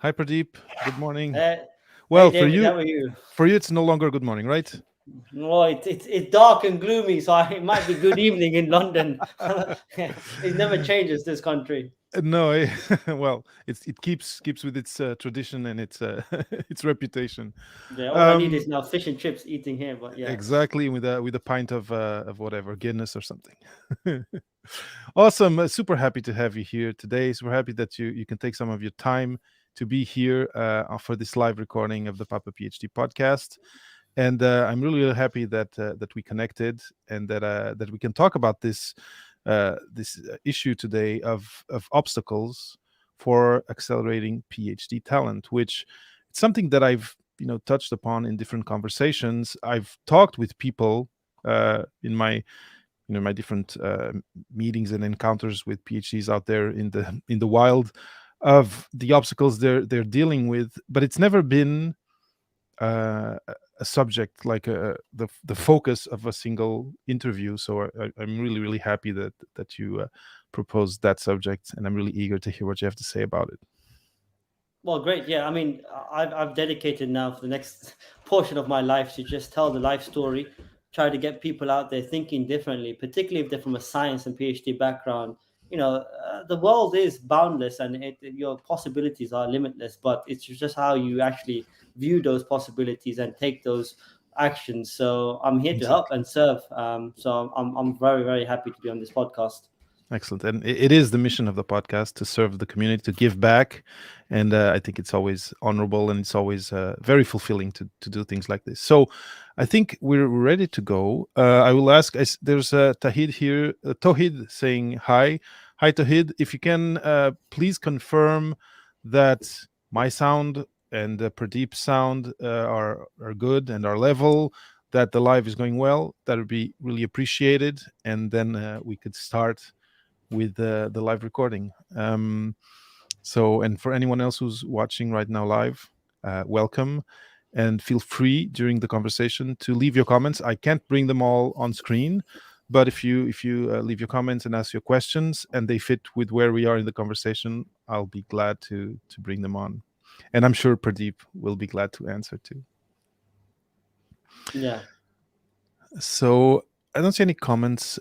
Hi, Pradeep. Good morning. Hey, hey, Well, for David, you, how are you? for you, it's no longer good morning, right? No, it's dark and gloomy, so it might be good evening in London. It never changes this country. No, well, it keeps with its tradition and its its reputation. Yeah, all I need is Um, now fish and chips eating here. But yeah, exactly, with a pint of whatever Guinness or something. Awesome. Super happy to have you here today. Super happy that you can take some of your time to be here for this live recording of the Papa PhD podcast. And I'm really, really happy that we connected and that we can talk about this issue today of obstacles for accelerating PhD talent, which it's something that I've touched upon in different conversations. I've talked with people in my different meetings and encounters with PhDs out there in the wild of the obstacles they're dealing with, but it's never been a subject like the focus of a single interview. So I'm really, really happy that you proposed that subject, and I'm really eager to hear what you have to say about it. well, great. Yeah, I mean, I've dedicated now for the next portion of my life to just tell the life story, try to get people out there thinking differently, particularly if they're from a science and PhD background. The world is boundless and your possibilities are limitless, but it's just how you actually view those possibilities and take those actions. So I'm here to help Exactly. and serve. So I'm very, very happy to be on this podcast. Excellent. And it is the mission of the podcast to serve the community, to give back. And I think it's always honorable and it's always very fulfilling to do things like this. So I think we're ready to go. I will ask, there's Tahid here, Tohid saying hi. Hi, Tohid. If you can please confirm that my sound and Pradeep's sound are good and are level, that the live is going well, that would be really appreciated. And then we could start with the live recording. And for anyone else who's watching right now live, welcome, and feel free during the conversation to leave your comments. I can't bring them all on screen, but if you leave your comments and ask your questions and they fit with where we are in the conversation, I'll be glad to bring them on, and I'm sure Pradeep will be glad to answer too. Yeah. So I don't see any comments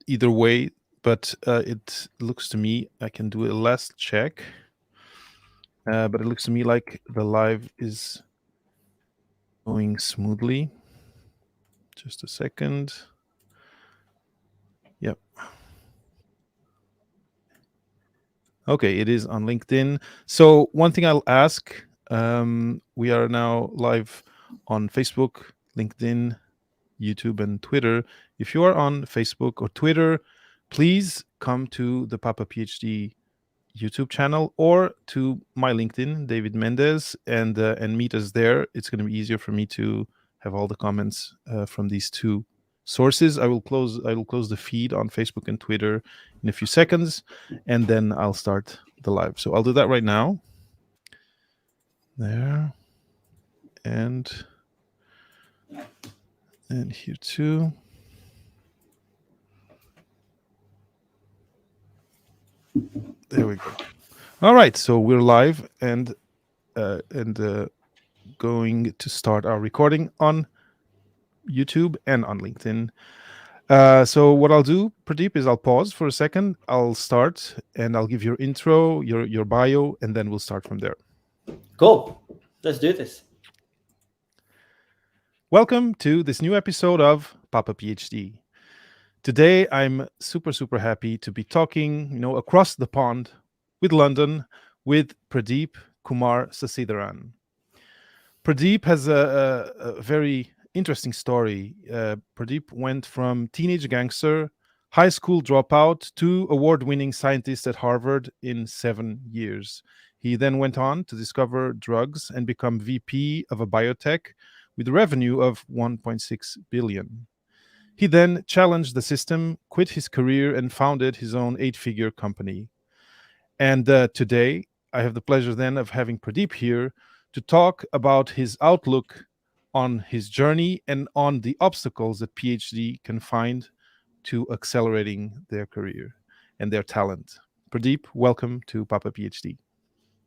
either way, but it looks to me, I can do a last check, but it looks to me like the live is going smoothly. Just a second. Yep. Okay, it is on LinkedIn. So one thing I'll ask, we are now live on Facebook, LinkedIn, YouTube, and Twitter. If you are on Facebook or Twitter, please come to the Papa PhD YouTube channel or to my LinkedIn, David Mendez, and meet us there. It's going to be easier for me to have all the comments from these two sources. I will close the feed on Facebook and Twitter in a few seconds, and then I'll start the live. So I'll do that right now. There and here too. There we go. All right, so we're live and going to start our recording on YouTube and on LinkedIn. So what I'll do, Pradeep, is I'll pause for a second. I'll start and I'll give your intro, your bio, and then we'll start from there. Cool. Let's do this. Welcome to this new episode of Papa PhD. Today, I'm super, super happy to be talking, across the pond with London with Pradeep Kumar Sacitharan. Pradeep has a very interesting story. Pradeep went from teenage gangster, high school dropout, to award winning scientist at Harvard in 7 years. He then went on to discover drugs and become VP of a biotech with a revenue of 1.6 billion. He then challenged the system, quit his career, and founded his own 8-figure company. And today, I have the pleasure then of having Pradeep here to talk about his outlook on his journey and on the obstacles that PhD can find to accelerating their career and their talent. Pradeep, welcome to Papa PhD.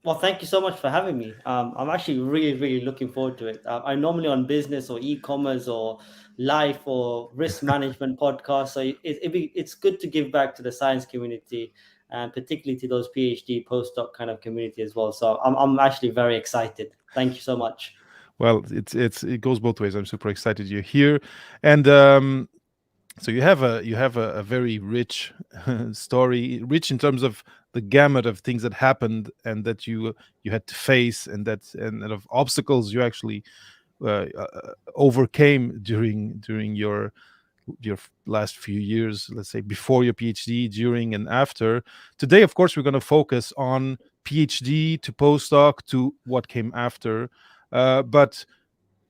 Well, thank you so much for having me. I'm actually really, really looking forward to it. I'm normally on business or e-commerce or life or risk management podcasts, so it's good to give back to the science community and particularly to those PhD postdoc kind of community as well. So I'm actually very excited. Thank you so much. Well, it goes both ways. I'm super excited you're here, and so you have a very rich story, rich in terms of the gamut of things that happened and that you had to face, and of obstacles you actually overcame during your last few years, let's say before your PhD, during and after. Today, of course, we're going to focus on PhD to postdoc to what came after. But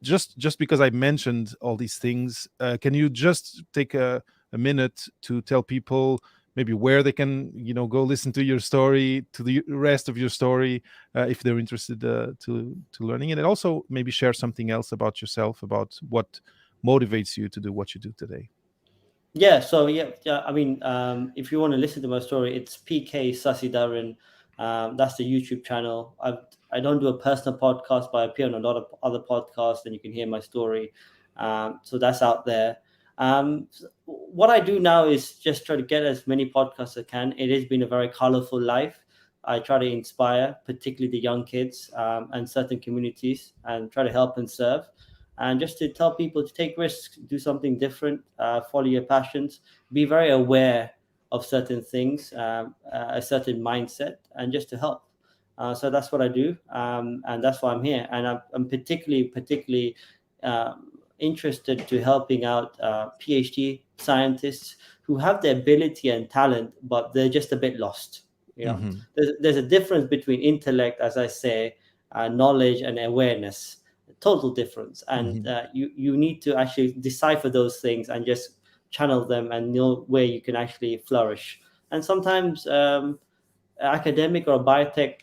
just because I mentioned all these things, can you just take a minute to tell people maybe where they can, go listen to your story, to the rest of your story, if they're interested to learning it, and also maybe share something else about yourself, about what motivates you to do what you do today. Yeah, so yeah. I mean, if you want to listen to my story, it's PK Sacitharan. That's the YouTube channel. I don't do a personal podcast, but I appear on a lot of other podcasts, and you can hear my story. So that's out there. What I do now is just try to get as many podcasts as I can. It has been a very colorful life. I try to inspire, particularly the young kids and certain communities, and try to help and serve and just to tell people to take risks, do something different, follow your passions, be very aware of certain things, a certain mindset, and just to help. So that's what I do, and that's why I'm here. And I'm particularly interested to helping out PhD scientists who have the ability and talent, but they're just a bit lost. Hmm. There's a difference between intellect, as I say, knowledge, and awareness, total difference, and Hmm. you need to actually decipher those things and just channel them and know where you can actually flourish. And sometimes academic or biotech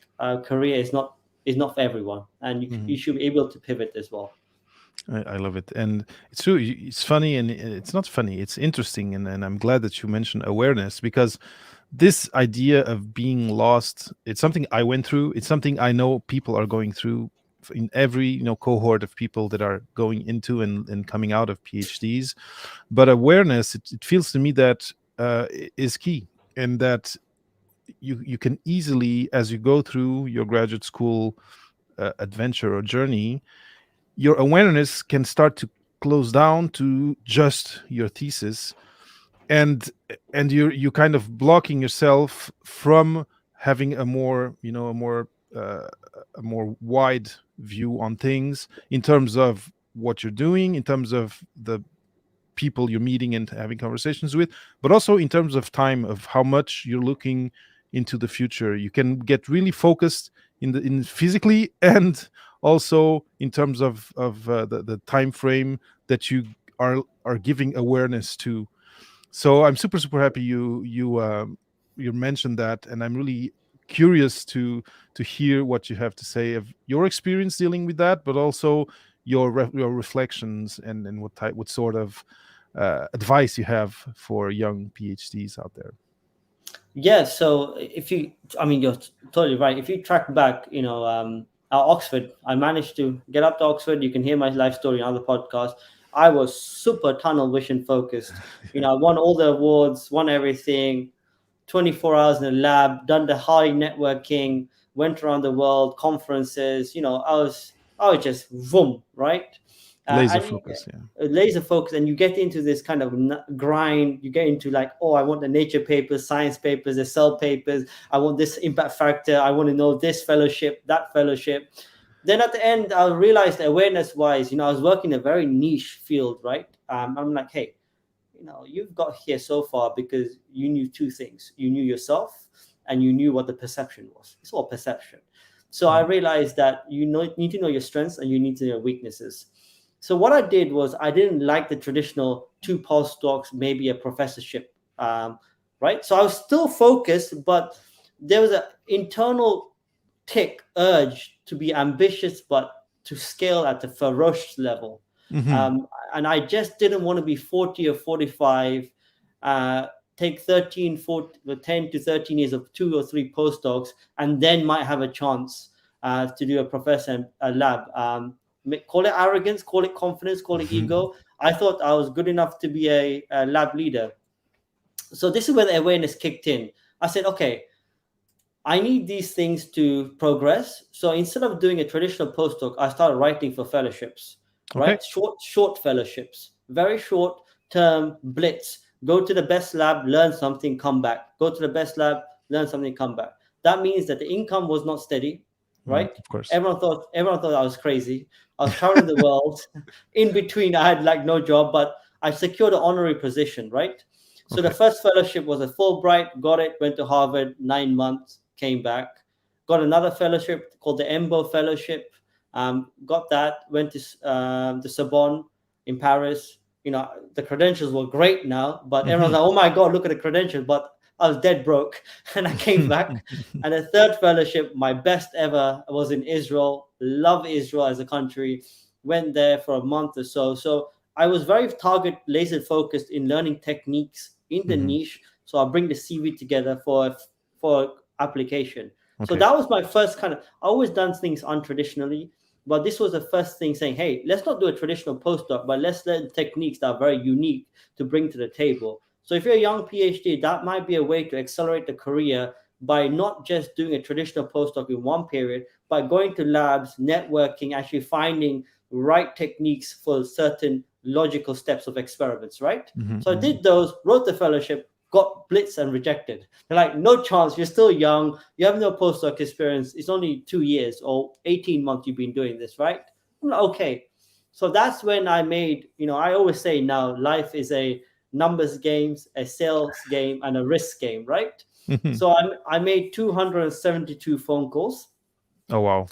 career is not for everyone, and you Hmm. should be able to pivot as well. I love it, and it's true. It's funny, and it's not funny. It's interesting, and I'm glad that you mentioned awareness, because this idea of being lost, it's something I went through. It's something I know people are going through in every cohort of people that are going into and coming out of PhDs. But awareness, it feels to me that is key, and that you can easily, as you go through your graduate school adventure or journey, your awareness can start to close down to just your thesis, and you kind of blocking yourself from having a more uh, a more wide view on things, in terms of what you're doing, in terms of the people you're meeting and having conversations with, but also in terms of time, of how much you're looking into the future. You can get really focused in physically, and also in terms of the time frame that you are giving awareness to. So I'm super happy you mentioned that, and I'm really curious to hear what you have to say of your experience dealing with that, but also your reflections, and what sort of advice you have for young PhDs out there. Yeah, so if you, I mean, you're totally right. If you track back, at Oxford, I managed to get up to Oxford. You can hear my life story in other podcasts. I was super tunnel vision focused. I won all the awards, won everything, 24 hours in the lab, done the high networking, went around the world, conferences. I was just boom, right? Laser And focus, yeah. laser focus, and you get into this kind of grind. You get into like, oh, I want the nature papers, science papers, the cell papers. I want this impact factor. I want to know this fellowship, that fellowship. Then at the end, I realized awareness wise, I was working in a very niche field, right? I'm like, hey, you've got here so far because you knew two things: you knew yourself, and you knew what the perception was. It's all perception. So I Mm. realized that need to know your strengths and you need to know your weaknesses. So what I did was, I didn't like the traditional two postdocs, maybe a professorship, right? So I was still focused, but there was an internal tick urge to be ambitious, but to scale at a ferocious level. Hmm. um, and I just didn't want to be 40 or 45, uh, take 13, 14, 10 to 13 years of 2 or 3 postdocs, and then might have a chance to do a professor and a lab. Call it arrogance, call it confidence, call it ego. I thought I was good enough to be a lab leader. So this is where the awareness kicked in. I said, okay, I need these things to progress. So instead of doing a traditional postdoc, I started writing for fellowships, Okay. right? Short fellowships, very short term blitz. Go to the best lab, learn something, come back. Go to the best lab, learn something, come back. That means that the income was not steady, right? Of course. Everyone thought I was crazy. I was traveling the world. In between, I had like no job, but I secured an honorary position, right? So the Okay. first fellowship was a Fulbright, got it, went to Harvard, 9 months, came back, got another fellowship called the EMBO Fellowship, got that, went to the Sorbonne in Paris. The credentials were great now, but everyone's like, oh my God, look at the credentials. But I was dead broke and I came back. And the third fellowship, my best ever, was in Israel. Love Israel as a country. Went there for a month or so. So I was very target laser focused in learning techniques in the niche. So I'll bring the CV together for application. So Okay. that was my first kind of, I always done things untraditionally, but this was the first thing saying, hey, let's not do a traditional postdoc, but let's learn techniques that are very unique to bring to the table. So if you're a young PhD, that might be a way to accelerate the career by not just doing a traditional postdoc in one period, but going to labs, networking, actually finding right techniques for certain logical steps of experiments, right? So I did those, wrote the fellowship, got blitzed and rejected. They're like, no chance, you're still young, you have no postdoc experience, it's only 2 years or 18 months you've been doing this, right? I'm like, okay. So that's when I made, I always say now, life is a numbers games, a sales game, and a risk game, right? So I made 272 phone calls. Oh wow.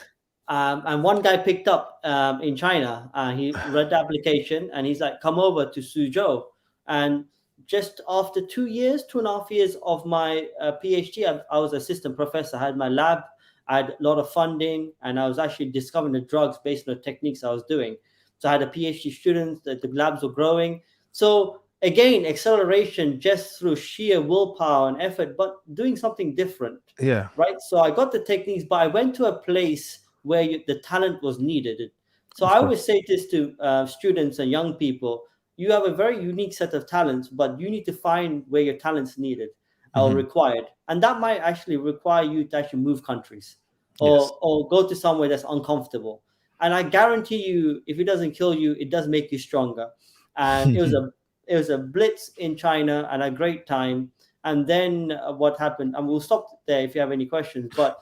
And one guy picked up in China. He read the application and he's like, come over to Suzhou. And just after 2 years, 2.5 years of my PhD, I was assistant professor. I had my lab, I had a lot of funding, and I was actually discovering the drugs based on the techniques I was doing. So I had a PhD students, the labs were growing. So again, acceleration just through sheer willpower and effort, but doing something different, Yeah. right? So I got the techniques, but I went to a place where the talent was needed. So Of I course. always say this to students and young people: you have a very unique set of talents, but you need to find where your talents needed or required, and that might actually require you to actually move countries Yes. or go to somewhere that's uncomfortable. And I guarantee you, if it doesn't kill you, it does make you stronger. And it was a blitz in China and a great time. And then what happened? And we'll stop there if you have any questions. But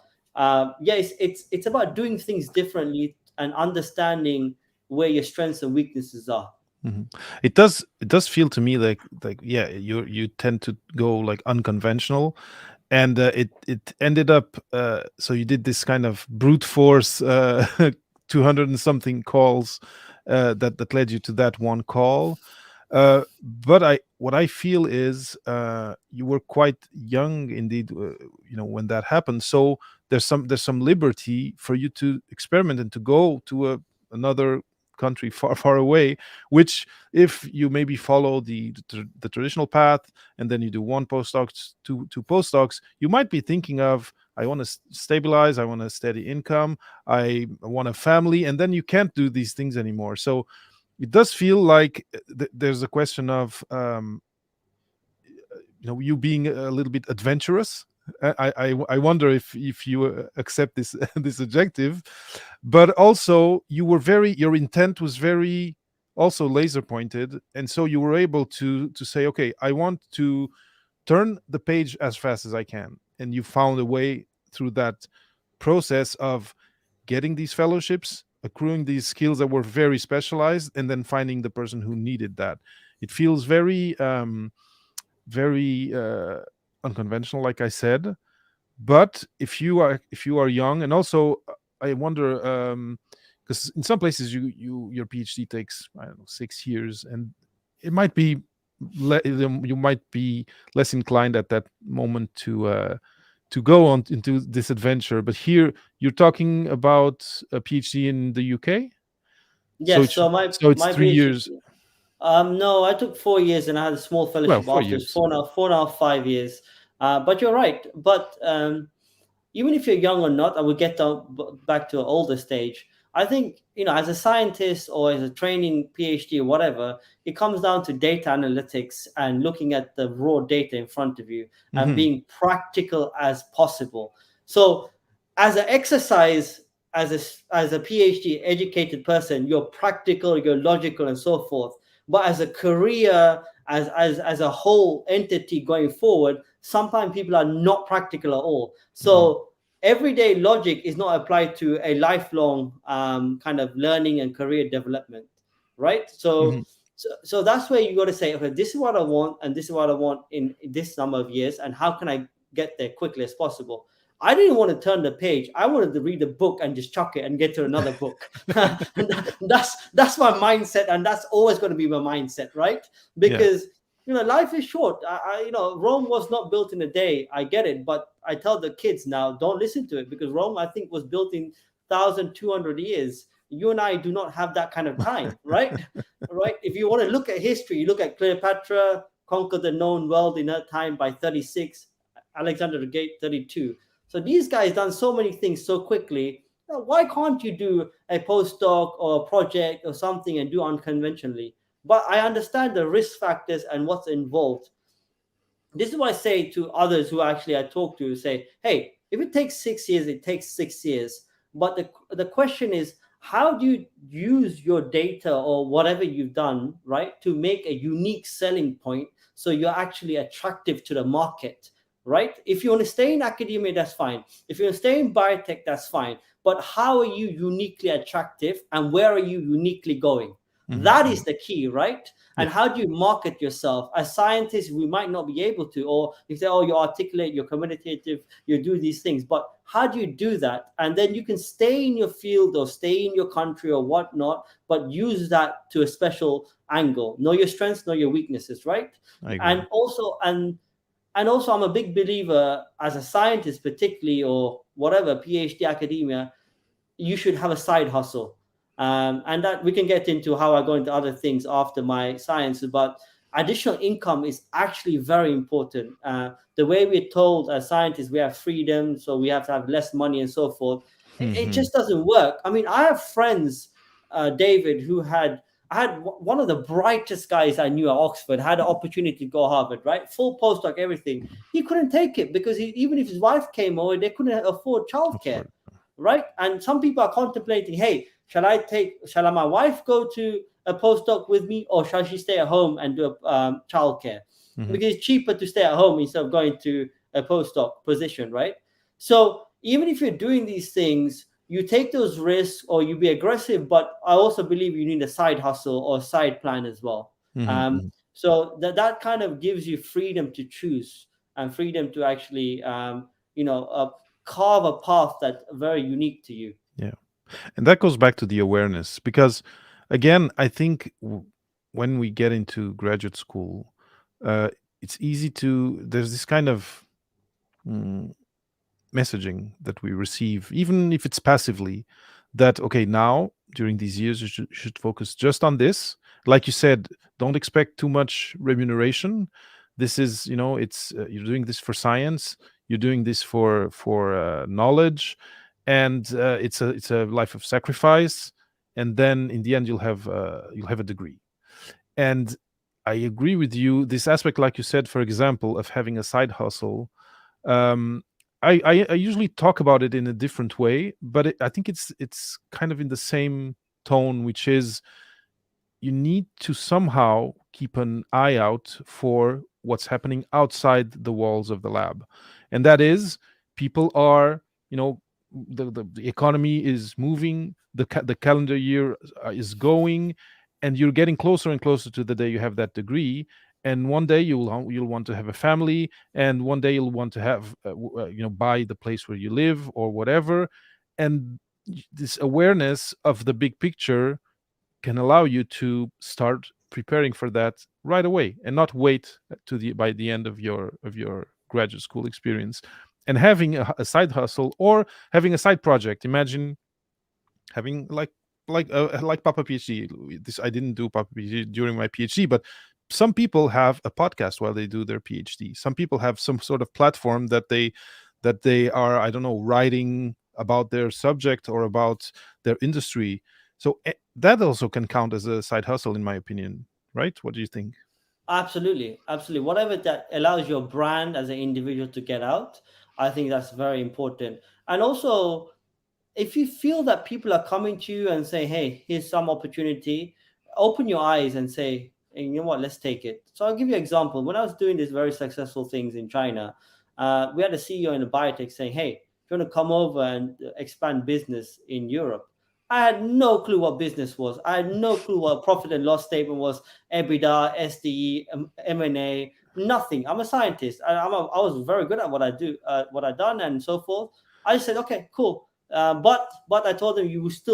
yeah, it's about doing things differently and understanding where your strengths and weaknesses are. It does feel to me like yeah, you tend to go like unconventional, and it ended up so you did this kind of brute force 200 and something calls that led you to that one call. But what I feel is you were quite young indeed, when that happened. So there's some liberty for you to experiment and to go to another country far far away, which if you maybe follow the traditional path and then you do one postdoc, two postdocs, you might be thinking of, I want to stabilize, I want a steady income, I want a family, and then you can't do these things anymore. So it does feel like there's a question of you being a little bit adventurous. I wonder if you accept this this adjective, but also your intent was very also laser pointed, and so you were able to say, okay, I want to turn the page as fast as I can, and you found a way through that process of getting these fellowships, accruing these skills that were very specialized, and then finding the person who needed that. It feels very unconventional, like I said. But if you are young, and also I wonder, because in some places your PhD takes, I don't know, 6 years, and it might be you might be less inclined at that moment to go on into this adventure. But here you're talking about a PhD in the UK, so Yes. it's So my so it's my three PhD, years. No, I took 4 years and I had a small Well, fellowship 4 years. afterwards. 4.5, 5 years. But you're right. But even if you're young or not, I will get back to an older stage. I think, as a scientist or as a training PhD or whatever, it comes down to data analytics and looking at the raw data in front of you and Hmm. being practical as possible. So, as an exercise, as a PhD educated person, you're practical, you're logical, and so forth. But as a career, as a whole entity going forward, sometimes people are not practical at all. Hmm. So everyday logic is not applied to a lifelong kind of learning and career development, right? Hmm. So that's where you got to say, okay, this is what I want, and this is what I want in this number of years, and how can I get there quickly as possible? I didn't want to turn the page. I wanted to read a book and just chuck it and get to another book. That's my mindset, and that's always going to be my mindset, right? Yeah. Because life is short. Rome was not built in a day. I get it, but I tell the kids now, don't listen to it, because Rome, I think, was built in 1,200 years. You and I do not have that kind of time, right? Right? If you want to look at history, you look at Cleopatra conquered the known world in her time by 36, Alexander the Great 32. So these guys done so many things so quickly. Why can't you do a postdoc or a project or something and do unconventionally? But I understand the risk factors and what's involved. This is why I say to others who actually I talk to, say, hey, if it takes 6 years, it takes 6 years. But the question is, how do you use your data or whatever you've done, right, to make a unique selling point so you're actually attractive to the market, right? If you want to stay in academia, that's fine. If you want to stay in biotech, that's fine. But how are you uniquely attractive, and where are you uniquely going? That Hmm. is the key, right? Yeah. And how do you market yourself? As scientists, we might not be able to, or you say, oh, you're articulate, you're communicative, you do these things, but how do you do that? And then you can stay in your field or stay in your country or whatnot, but use that to a special angle. Know your strengths, know your weaknesses, right? I agree. And also I'm a big believer, as a scientist particularly, or whatever, PhD academia, you should have a side hustle. And that we can get into how I go into other things after my science, but additional income is actually very important. The way we're told as scientists, we have freedom, so we have to have less money and so forth. It Hmm. just doesn't work. I mean, I have friends, David, who had. I had one of the brightest guys I knew at Oxford had an opportunity to go Harvard, right? Full postdoc, everything. He couldn't take it because even if his wife came over, they couldn't afford childcare, Oxford. right? And some people are contemplating, hey, shall my wife go to a postdoc with me, or shall she stay at home and do a childcare? Hmm. Because it's cheaper to stay at home instead of going to a postdoc position, right? So even if you're doing these things, you take those risks or you be aggressive, but I also believe you need a side hustle or side plan as well. Hmm. So that kind of gives you freedom to choose and freedom to actually, carve a path that's very unique to you. Yeah. And that goes back to the awareness because, again, I think when we get into graduate school, uh, it's easy to, there's this kind of mm, messaging that we receive, even if it's passively, that, okay, now during these years, you should focus just on this. Like you said, don't expect too much remuneration. This is, it's, you're doing this for science, you're doing this for knowledge, and it's a life of sacrifice. And then in the end, you'll have a degree. And I agree with you. This aspect, like you said, for example, of having a side hustle, um, I usually talk about it in a different way, but I think it's kind of in the same tone, which is you need to somehow keep an eye out for what's happening outside the walls of the lab, and that is people are, the economy is moving, the calendar year is going, and you're getting closer and closer to the day you have that degree. And one day you'll want to have a family, and one day you'll want to have buy the place where you live or whatever. And this awareness of the big picture can allow you to start preparing for that right away and not wait to the by the end of your graduate school experience, and having a side hustle or having a side project. Imagine having like like Papa PhD. This I didn't do Papa PhD during my PhD, but some people have a podcast while they do their PhD. Some people have some sort of platform that they are, I don't know, writing about their subject or about their industry. So that also can count as a side hustle, in my opinion. Right? What do you think? Absolutely, absolutely. Whatever that allows your brand as an individual to get out, I think that's very important. And also, if you feel that people are coming to you and say, "Hey, here's some opportunity," open your eyes and say, "Hey, you know what? Let's take it." So I'll give you an example. When I was doing these very successful things in China, we had a CEO in a biotech saying, "Hey, do you want to come over and expand business in Europe?" I had no clue what business was. I had no clue what profit and loss statement was, EBITDA, SDE, M&A, nothing. I'm a scientist. I was very good at what I do, what I done, and so forth. I said, okay, cool. But I told them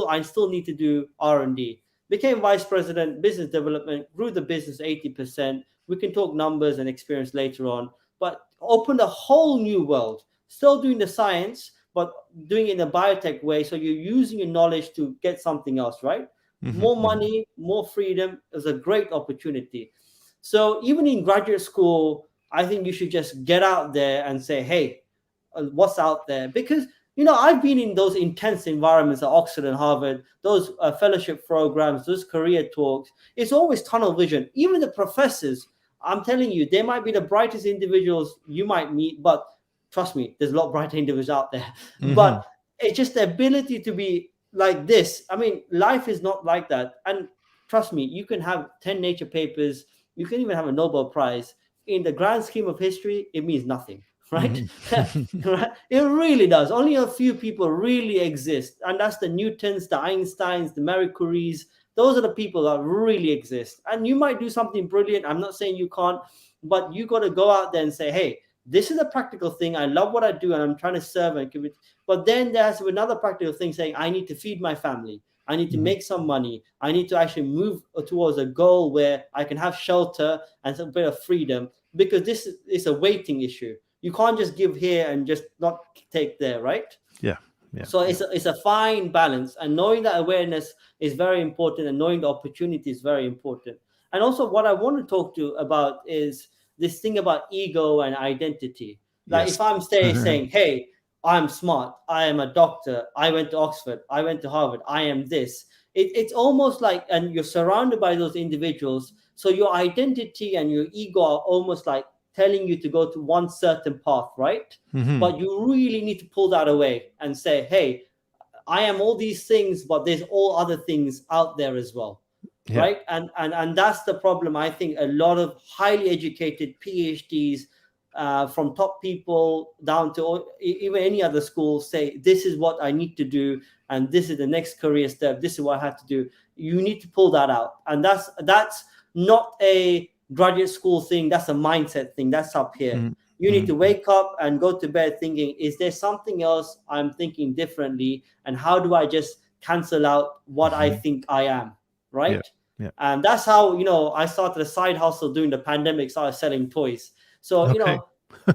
I still need to do R&D. Became vice president, business development, grew the business 80%. We can talk numbers and experience later on, but opened a whole new world. Still doing the science, but doing it in a biotech way. So you're using your knowledge to get something else, right? Hmm. More Hmm. money, more freedom is a great opportunity. So even in graduate school, I think you should just get out there and say, hey, what's out there? Because I've been in those intense environments at Oxford and Harvard, those fellowship programs, those career talks. It's always tunnel vision. Even the professors, I'm telling you, they might be the brightest individuals you might meet, but trust me, there's a lot brighter individuals out there. Hmm. But it's just the ability to be like this. I mean, life is not like that. And trust me, you can have 10 nature papers, you can even have a Nobel Prize. In the grand scheme of history, it means nothing, right? Hmm. Right? It really does. Only a few people really exist, and that's the Newtons, the Einsteins, the Marie Curies. Those are the people that really exist. And you might do something brilliant. I'm not saying you can't, but you got to go out there and say, "Hey, this is a practical thing. I love what I do, and I'm trying to serve and give it." But then there's another practical thing saying, "I need to feed my family. I need to Hmm. make some money. I need to actually move towards a goal where I can have shelter and a bit of freedom." Because this is a waiting issue. You can't just give here and just not take there, right? Yeah. Yeah. So Yeah. it's a fine balance, and knowing that awareness is very important, and knowing the opportunity is very important. And also, what I want to talk to about is this thing about ego and identity. Like Yes. if I'm saying, "Hey, I'm smart. I am a doctor. I went to Oxford. I went to Harvard. I am this." It's almost like, and you're surrounded by those individuals, so your identity and your ego are almost like telling you to go to one certain path, right? Hmm. But you really need to pull that away and say, hey, I am all these things, but there's all other things out there as well, Yeah. right? And that's the problem. I think a lot of highly educated PhDs, from top people down to even any other school, say this is what I need to do, and this is the next career step. This is what I have to do. You need to pull that out, and that's not a graduate school thing. That's a mindset thing. That's up here. You need to Hmm. wake up and go to bed thinking, is there something else I'm thinking differently? And how do I just cancel out what I Hmm. think I am? Yeah. Right. Yeah. And that's how, I started a side hustle during the pandemic, started selling toys. So, Okay.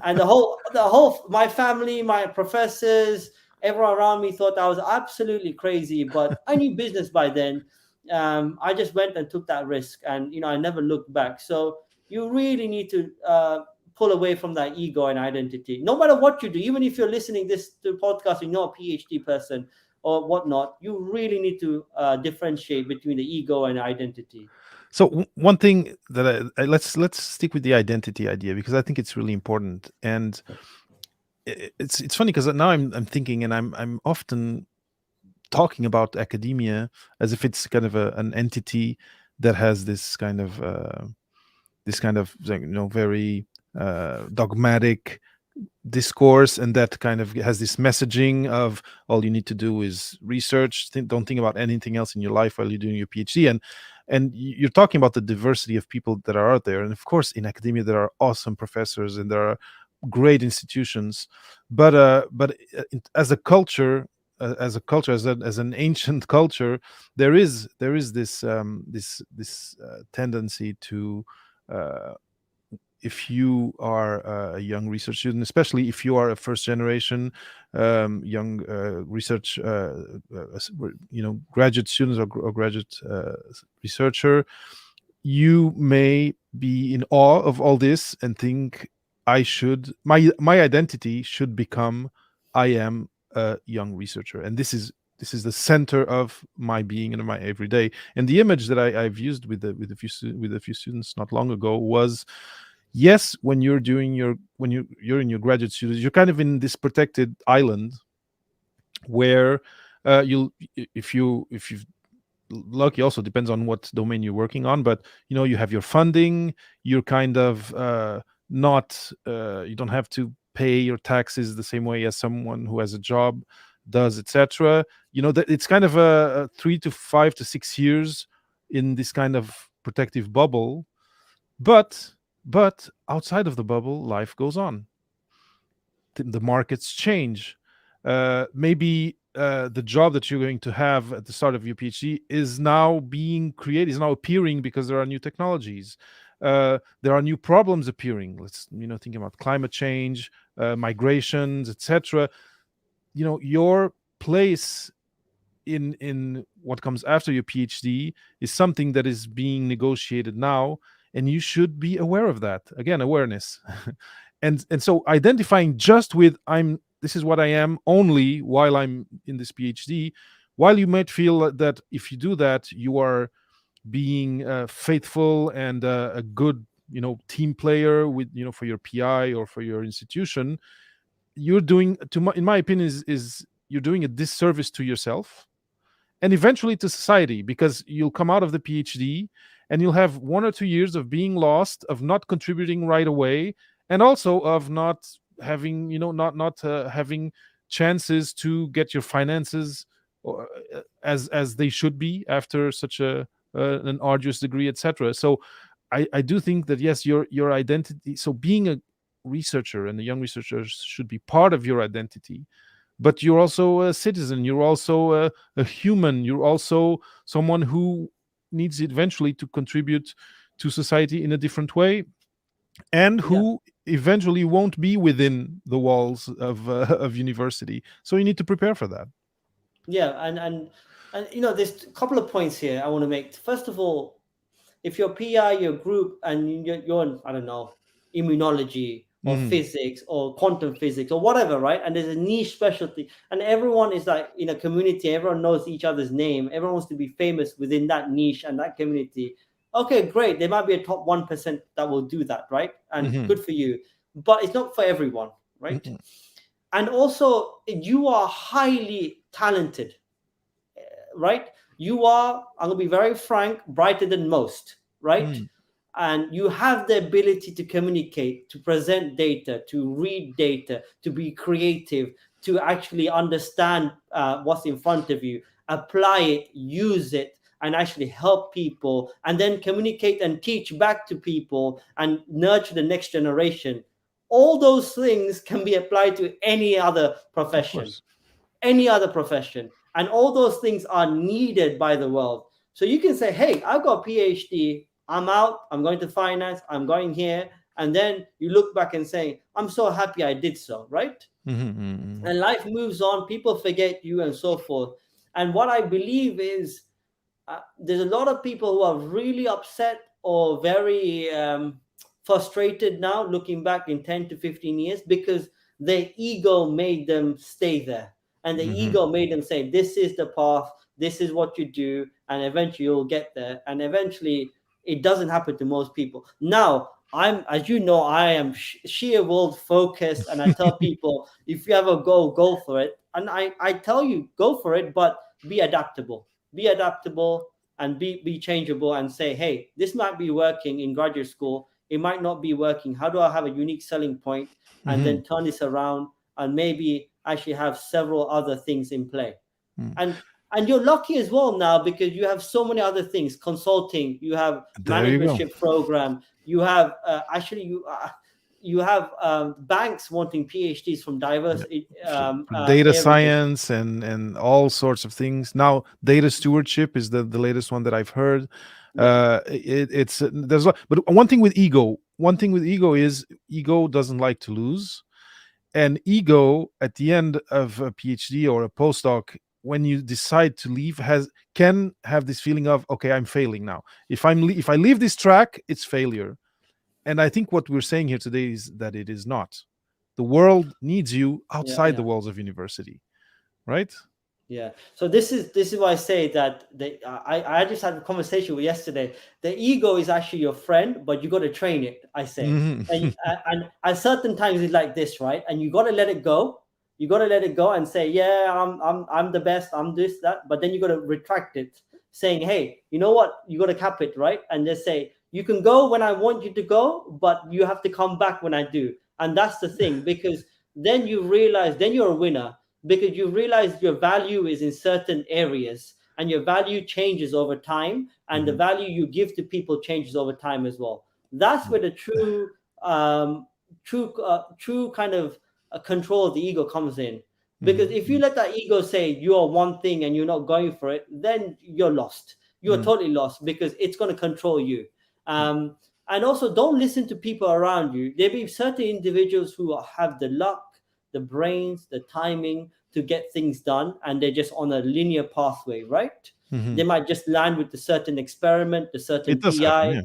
and the whole, my family, my professors, everyone around me thought I was absolutely crazy, but I knew business by then. I just went and took that risk, and, I never looked back. So you really need to, pull away from that ego and identity. No matter what you do, even if you're listening this to podcast, you're not a PhD person or whatnot, you really need to differentiate between the ego and identity. So one thing that let's stick with the identity idea because I think it's really important, and it's funny because now I'm thinking, and I'm often talking about academia as if it's kind of an entity that has this kind of very dogmatic discourse, and that kind of has this messaging of all you need to do is research, don't think about anything else in your life while you're doing your PhD. And you're talking about the diversity of people that are out there, and of course in academia there are awesome professors and there are great institutions, but as a culture, as an ancient culture, there is this tendency to uh, if you are a young research student, especially if you are a first generation young research, graduate students or graduate researcher, you may be in awe of all this and think my identity should become I am a young researcher, and this is the center of my being and my everyday. And the image that I've used with a few students not long ago was, yes, when you're in your graduate students, you're kind of in this protected island where you'll if you've lucky, also depends on what domain you're working on, but you have your funding, you're kind of not you don't have to pay your taxes the same way as someone who has a job does, etc. That it's kind of a 3 to 5 to 6 years in this kind of protective bubble, but outside of the bubble, life goes on. The markets change. Maybe the job that you're going to have at the start of your PhD is now being created, is now appearing because there are new technologies. There are new problems appearing. Let's thinking about climate change, migrations, etc. Your place in what comes after your PhD is something that is being negotiated now, and you should be aware of that. Again, awareness. And so identifying just with this is what I am only while I'm in this PhD, while you might feel that if you do that, you are being faithful and a good team player with for your PI or for your institution, you're doing in my opinion is you're doing a disservice to yourself and eventually to society, because you'll come out of the PhD and you'll have 1 or 2 years of being lost, of not contributing right away, and also of not having not having chances to get your finances as they should be after such an arduous degree, etc. So I do think that, yes, your identity, so being a researcher and a young researcher should be part of your identity, but you're also a citizen, you're also a human, you're also someone who needs eventually to contribute to society in a different way, and Yeah. who eventually won't be within the walls of university. So you need to prepare for that. Yeah, and there's a couple of points here I want to make. First of all, if you're PI, your group, and you're in, I don't know, immunology or Hmm. physics or quantum physics or whatever, right? And there's a niche specialty, and everyone is like in a community, everyone knows each other's name, everyone wants to be famous within that niche and that community. Okay, great. There might be a top 1% that will do that, right? And Hmm. good for you. But it's not for everyone, right? Hmm. And also, you are highly talented, right? You are, I'm going to be very frank, brighter than most, right? Hmm. And you have the ability to communicate, to present data, to read data, to be creative, to actually understand what's in front of you, apply it, use it, and actually help people, and then communicate and teach back to people and nurture the next generation. All those things can be applied to any other Of profession, course. any other profession. And all those things are needed by the world. So you can say, hey, I've got a PhD, I'm out, I'm going to finance, I'm going here. And then you look back and say, I'm so happy I did so, right? Hmm. And life moves on, people forget you and so forth. And what I believe is there's a lot of people who are really upset or very frustrated now, looking back in 10 to 15 years, because their ego made them stay there. And the Hmm. ego made them say, this is the path, this is what you do, and eventually you'll get there. And eventually, it doesn't happen to most people. Now, as you know, I am sheer world focused, and I tell people, if you ever go for it. And I tell you, go for it, but be adaptable. Be adaptable and be changeable, and say, hey, this might be working in graduate school, it might not be working. How do I have a unique selling point, and Hmm. then turn this around and maybe actually have several other things in play. and and you're lucky as well now, because you have so many other things, consulting, you have There you go. managementship program, you have actually you have banks wanting PhDs from diverse Data areas. science and all sorts of things. Now, data stewardship is the latest one that I've heard. Yeah, It's there's but one thing with ego is ego doesn't like to lose. And ego at the end of a PhD or a postdoc, when you decide to leave, has can have this feeling of, okay, I'm failing now. If I leave this track, it's failure. And I think what we're saying here today is that it is not. The world needs you yeah, outside the yeah. walls of university, right? Yeah. So this is why I say that I just had a conversation with yesterday. The ego is actually your friend, but you got to train it. I say, Mhm. and at certain times it's like this, right? And you got to let it go. You got to let it go and say, yeah, I'm the best. I'm this that. But then you got to retract it, saying, hey, you know what? You got to cap it, right? And just say, you can go when I want you to go, but you have to come back when I do. And that's the thing, because then you realize, then you're a winner, because you realize your value is in certain areas, and your value changes over time, and the Mhm. value you give to people changes over time as well. That's where the true kind of control of the ego comes in. Because Mhm. if you Mhm. let that ego say you are one thing and you're not going for it, then you're lost. You're Mhm. totally lost, because it's going to control you. And also, don't listen to people around you. There be certain individuals who have the luck, the brains, the timing to get things done, and they're just on a linear pathway, right? They Mhm. might just land with a certain experiment, a It certain does happen, PI,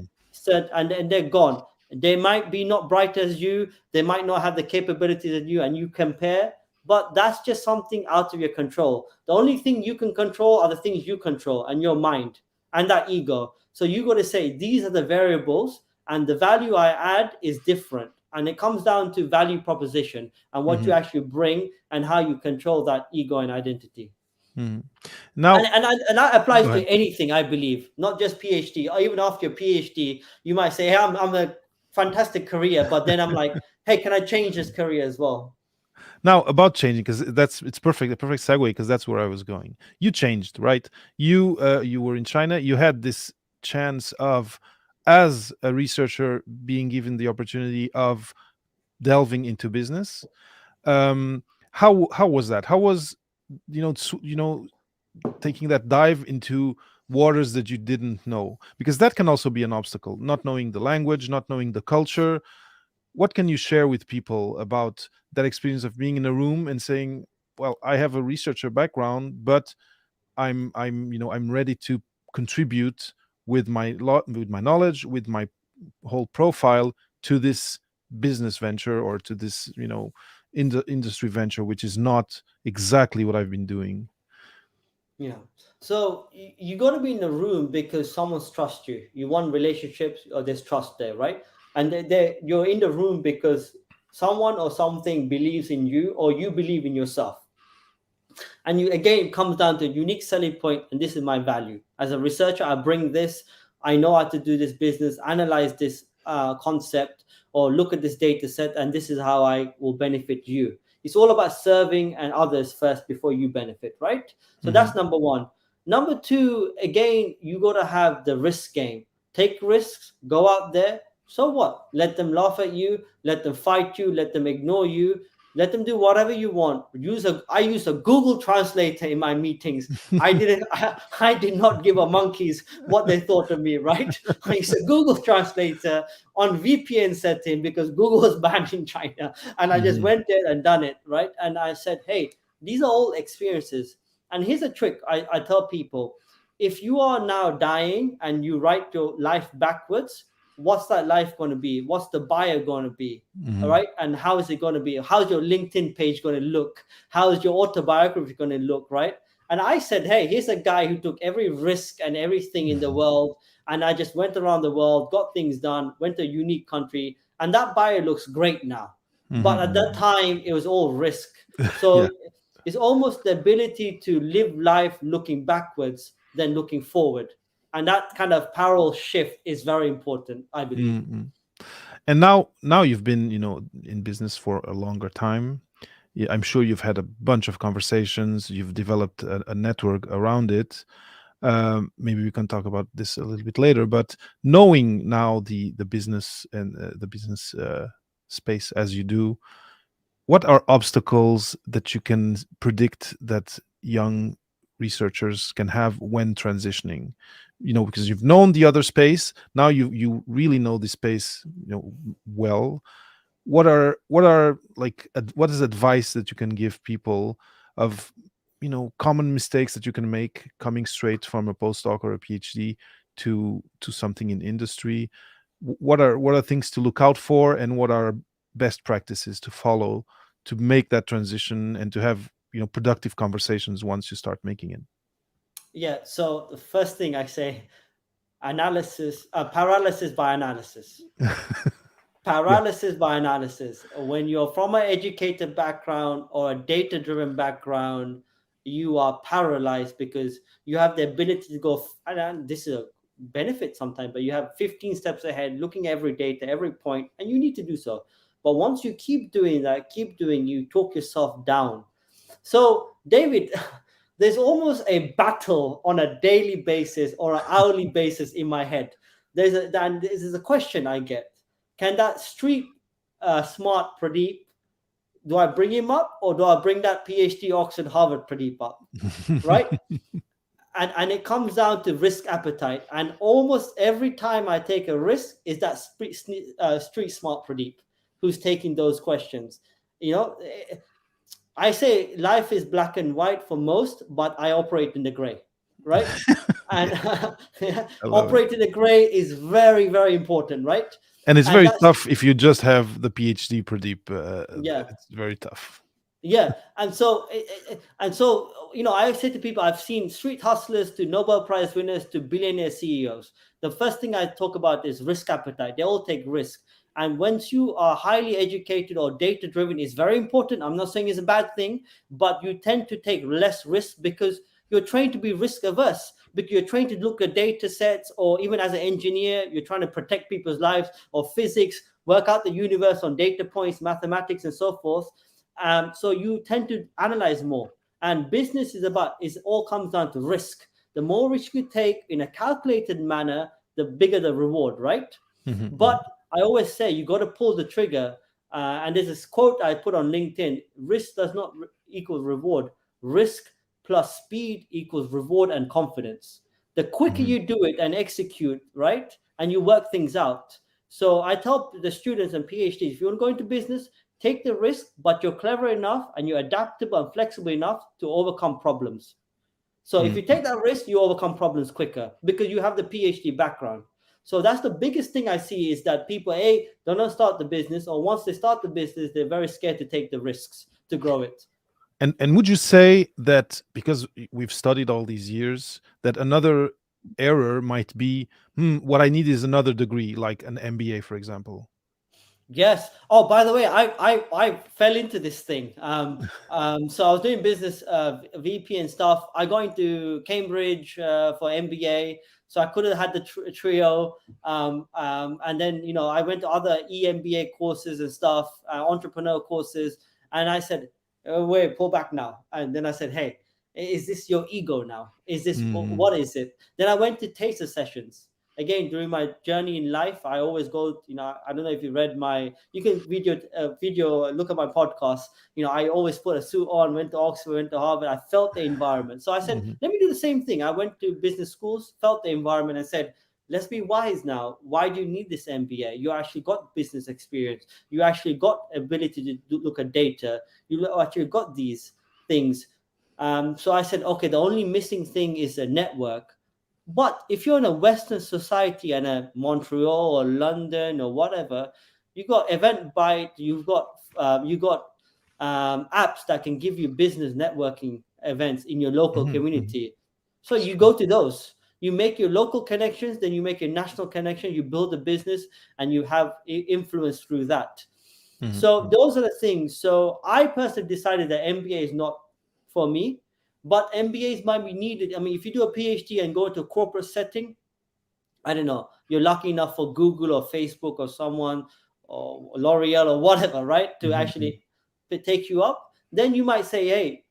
yeah. and they're gone. They might be not bright as you, they might not have the capabilities as you, and you compare, but that's just something out of your control. The only thing you can control are the things you control, and your mind and that ego. So you got to say, these are the variables, and the value I add is different. And it comes down to value proposition and what you Mhm. actually bring and how you control that ego and identity. Mhm. And, Now, and, and that applies go to ahead. anything, I believe, not just PhD. Or even after your PhD, you might say, hey, I'm a fantastic career, but then I'm like, hey, can I change this career as well? Now about changing, because it's perfect, a perfect segue, because that's where I was going. You changed, right? You were in China. You had this chance of, as a researcher, being given the opportunity of delving into business. How was that? How was, taking that dive into waters that you didn't know? Because that can also be an obstacle. Not knowing the language, not knowing the culture. What can you share with people about that experience of being in a room and saying, well, I have a researcher background, but I'm ready to contribute with my knowledge, with my whole profile, to this business venture, or to this, industry venture, which is not exactly what I've been doing. Yeah. So you got to be in the room because someone's trust you. You want relationships, or there's trust there, right? And you're in the room because someone or something believes in you, or you believe in yourself. And you, again, it comes down to a unique selling point, and this is my value as a researcher. I bring this. I know how to do this business, analyze this concept, or look at this data set, and this is how I will benefit you. It's all about serving and others first before you benefit, right? So Hmm. that's number one. Number two, again, you got to have the risk game. Take risks, go out there. So what? Let them laugh at you, let them fight you, let them ignore you, let them do whatever you want. I use a Google translator in my meetings. I did not give a monkeys what they thought of me, right? I used a Google translator on VPN setting because Google was banned in China. And I just Hmm. went there and done it, right? And I said, hey, these are all experiences. And here's a trick I tell people: if you are now dying and you write your life backwards, what's that life going to be? What's the bio going to be? All Hmm. right. And how is it going to be? How's your LinkedIn page going to look? How is your autobiography going to look? Right. And I said, hey, here's a guy who took every risk and everything in the world. And I just went around the world, got things done, went to a unique country. And that bio looks great now. But at that Hmm. time, it was all risk. Yeah. So it's almost the ability to live life looking backwards than looking forward. And that kind of parallel shift is very important, I believe. Hmm. And now you've been, in business for a longer time. Yeah, I'm sure you've had a bunch of conversations. You've developed a network around it. Maybe we can talk about this a little bit later. But knowing now the business and the business space as you do, what are obstacles that you can predict that young researchers can have when transitioning, because you've known the other space, now you really know the space, well. What are like what is advice that you can give people of common mistakes that you can make coming straight from a postdoc or a PhD to something in industry? What are things to look out for, and what are best practices to follow to make that transition and to have productive conversations once you start making it? Yeah. So the first thing I say, paralysis by analysis. Yeah. Paralysis by analysis. When you're from an educated background or a data driven background, you are paralyzed because you have the ability to go, and this is a benefit sometimes, but you have 15 steps ahead, looking at every data, every point, and you need to do so. But once you keep doing that, you talk yourself down. So, David, there's almost a battle on a daily basis or an hourly basis in my head. This is a question I get. Can that street smart Pradeep, do I bring him up or do I bring that PhD Oxford Harvard Pradeep up? Right? And it comes down to risk appetite. And almost every time I take a risk is that street smart Pradeep who's taking those questions. You know, I say life is black and white for most, but I operate in the gray, right? And Yeah, I love it. operate in the gray is very, very important, right? And it's And very that's, tough if you just have the PhD, Pradeep. yeah, It's very tough. yeah. And so I say to people, I've seen street hustlers to Nobel Prize winners to billionaire CEOs. The first thing I talk about is risk appetite. They all take risk. And once you are highly educated or data driven, is very important. I'm not saying it's a bad thing, but you tend to take less risk because you're trained to be risk averse, because you're trained to look at data sets, or even as an engineer, you're trying to protect people's lives, or physics, work out the universe on data points, mathematics, and so forth. So you tend to analyze more. And business is all comes down to risk. The more risk you take in a calculated manner, the bigger the reward, right? Mhm, But I always say you got to pull the trigger. And there's this quote I put on LinkedIn: risk does not equal reward. Risk plus speed equals reward and confidence. The quicker mhm, you do it and execute, right? And you work things out. So I tell the students and PhDs, if you want to go into business, take the risk, but you're clever enough and you're adaptable and flexible enough to overcome problems. So if mhm, you take that risk, you overcome problems quicker because you have the PhD background. So that's the biggest thing I see, is that people, don't start the business, or once they start the business, they're very scared to take the risks to grow it. and would you say that because we've studied all these years, that another error might be, what I need is another degree, like an MBA, for example? Yes. Oh, by the way, I fell into this thing. So I was doing business VP and stuff. I got into Cambridge for MBA, so I could have had the trio. And then I went to other EMBA courses and stuff, entrepreneur courses, and I said, "Wait, pull back now." And then I said, "Hey, is this your ego now? Is this Mhm, what is it?" Then I went to taster sessions again. During my journey in life, I always go, I don't know if you read my, you can video look at my podcast. I always put a suit on, went to Oxford, went to Harvard. I felt the environment, so I said, mhm, let me do the same thing. I went to business schools, felt the environment, and said, let's be wise now. Why do you need this MBA? You actually got business experience, you actually got ability to look at data, you actually got these things. So I said, okay, the only missing thing is a network. But if you're in a Western society and a Montreal or London or whatever, you got Eventbrite, you got apps that can give you business networking events in your local mhm, mhm. community. So It's you true. go to those. You make your local connections, then you make your national connection. You build a business, and you have influence through that. Mhm, So mhm, those are the things. So I personally decided that MBA is not for me, but MBAs might be needed. I mean, if you do a PhD and go into a corporate setting, I don't know, you're lucky enough for Google or Facebook or someone or L'Oreal or whatever, right, to mhm, mhm, actually to take you up, then you might say, hey,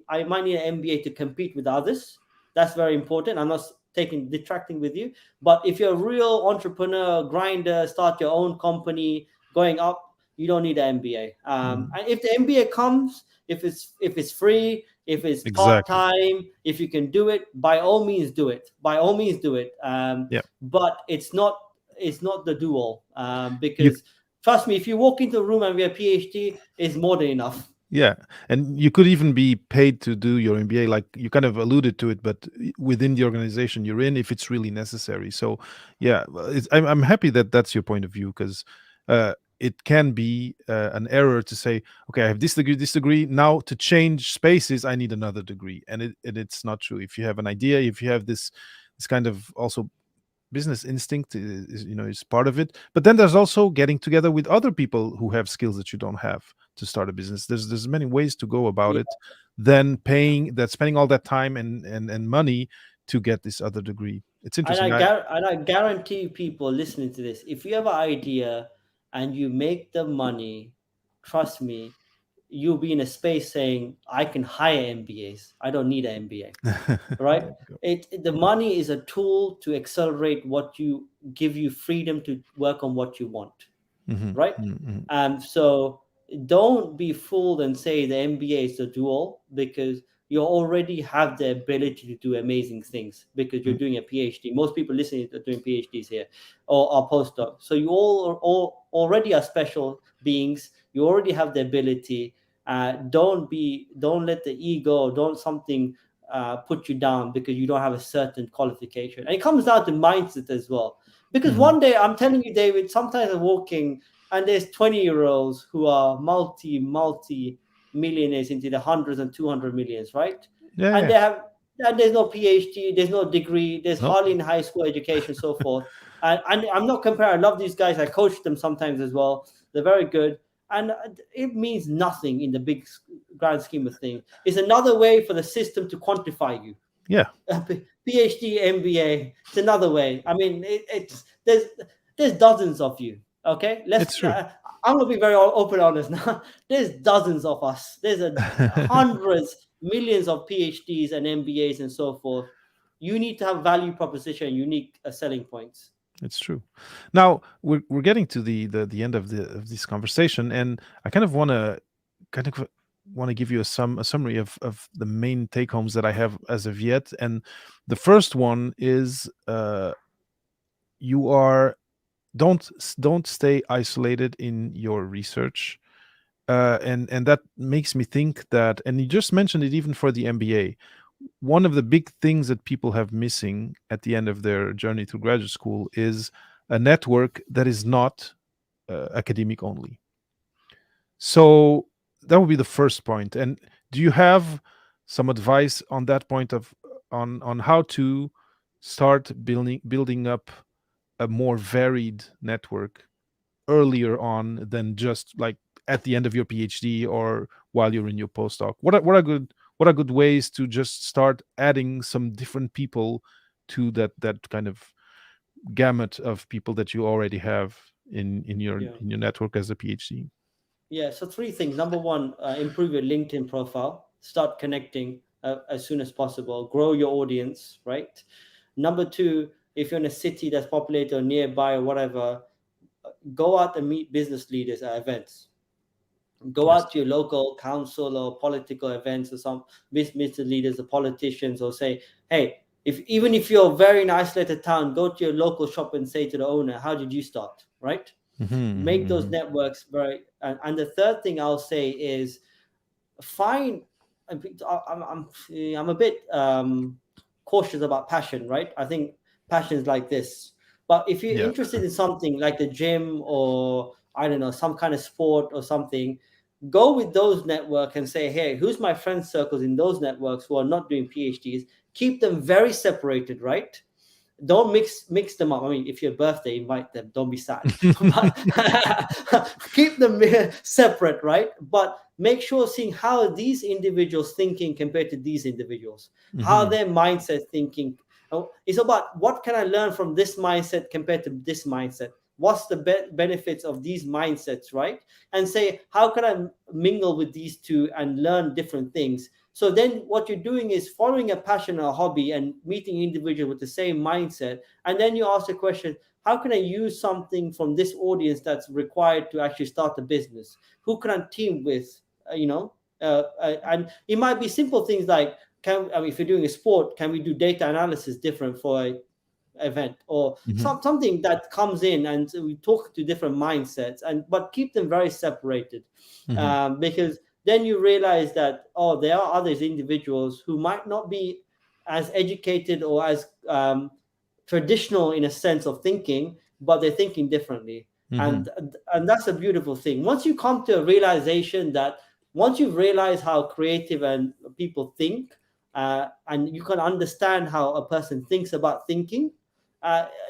I might need an MBA to compete with others. That's very important. I'm not taking detracting with you, but if you're a real entrepreneur, grinder, start your own company, going up, you don't need an MBA. mhm, And if the MBA comes, if it's free, If it's part Exactly. time, if you can do it, by all means do it. By all means do it. Yeah. But it's not the do all, You because trust me, if you walk into a room and we have PhD, it's more than enough. Yeah, and you could even be paid to do your MBA, like you kind of alluded to it, but within the organization you're in, if it's really necessary. So, yeah, I'm happy that that's your point of view because it can be an error to say, okay, I have this degree. Now to change spaces, I need another degree, and it's not true. If you have an idea, if you have this kind of also business instinct is, is part of it, but then there's also getting together with other people who have skills that you don't have to start a business. There's many ways to go about Yeah. it than spending all that time and money to get this other degree. It's interesting. And I guarantee people listening to this, if you have an idea and you make the money, trust me, you'll be in a space saying, I can hire MBAs. I don't need an MBA. Right? There you go. The money is a tool to accelerate what you give you freedom to work on what you want, Hmm. right? Hmm. So don't be fooled and say the MBA is the dual, because you already have the ability to do amazing things because you're doing a PhD. Most people listening are doing PhDs here or are postdocs. So you all already are special beings. You already have the ability. Don't let the ego, don't something put you down because you don't have a certain qualification. And it comes down to mindset as well. Because Hmm. one day, I'm telling you, David, sometimes I'm walking and there's 20-year-olds who are multi millionaires into the hundreds and 200 millions, right? Yeah, And yeah. they have, and there's no PhD, there's no degree, there's No. hardly in high school education, so forth. And I'm not comparing. I love these guys. I coach them sometimes as well. They're very good, and it means nothing in the big grand scheme of things. It's another way for the system to quantify you. Yeah, PhD, MBA. It's another way. I mean, it's there's dozens of you. Okay, it's true. I'm gonna be very open and honest now. There's dozens of us. There's hundreds, millions of PhDs and MBAs and so forth. You need to have value proposition, unique selling points. It's true. Now we're getting to the end of this conversation, and I kind of want to give you a summary of the main take homes that I have as of yet. And the first one is you are don't stay isolated in your research. And that makes me think that, and you just mentioned it even for the MBA, one of the big things that people have missing at the end of their journey through graduate school is a network that is not academic only. So that would be the first point. And do you have some advice on that point of on how to start building up a more varied network earlier on than just like at the end of your PhD or while you're in your postdoc? What are good ways to just start adding some different people to that kind of gamut of people that you already have in your Yeah. in your network as a PhD? Yeah, so three things. Number one, improve your LinkedIn profile. Start connecting as soon as possible. Grow your audience, right? Number two, if you're in a city that's populated or nearby or whatever, go out and meet business leaders at events. Go Yes. out to your local council or political events or some business leaders or politicians, or say, hey, if even if you're a very in isolated town, go to your local shop and say to the owner, how did you start, right? Hmm. Make those Hmm. networks very. And the third thing I'll say is find. I'm a bit cautious about passion, right? I think passion is like this. But if you're Yeah. interested in something like the gym or I don't know some kind of sport or something, go with those network and say, hey, who's my friend circles in those networks who are not doing PhDs? Keep them very separated, right? Don't mix them up. I mean, if your birthday, invite them. Don't be sad. But keep them separate, right? But make sure seeing how these individuals thinking compared to these individuals, how Hmm. their mindset thinking. It's about what can I learn from this mindset compared to this mindset. What's the benefits of these mindsets, right? And say, how can I mingle with these two and learn different things? So then what you're doing is following a passion or a hobby and meeting individuals with the same mindset. And then you ask the question, how can I use something from this audience that's required to actually start a business? Who can I team with? You know? And it might be simple things like, if you're doing a sport, can we do data analysis different for a event, or Hmm. something that comes in, and so we talk to different mindsets, and but keep them very separated, Hmm. because then you realize that, oh, there are others individuals who might not be as educated or as traditional in a sense of thinking, but they're thinking differently. Hmm. And that's a beautiful thing. Once you come to a realization that, once you've realized how creative and people think, and you can understand how a person thinks about thinking,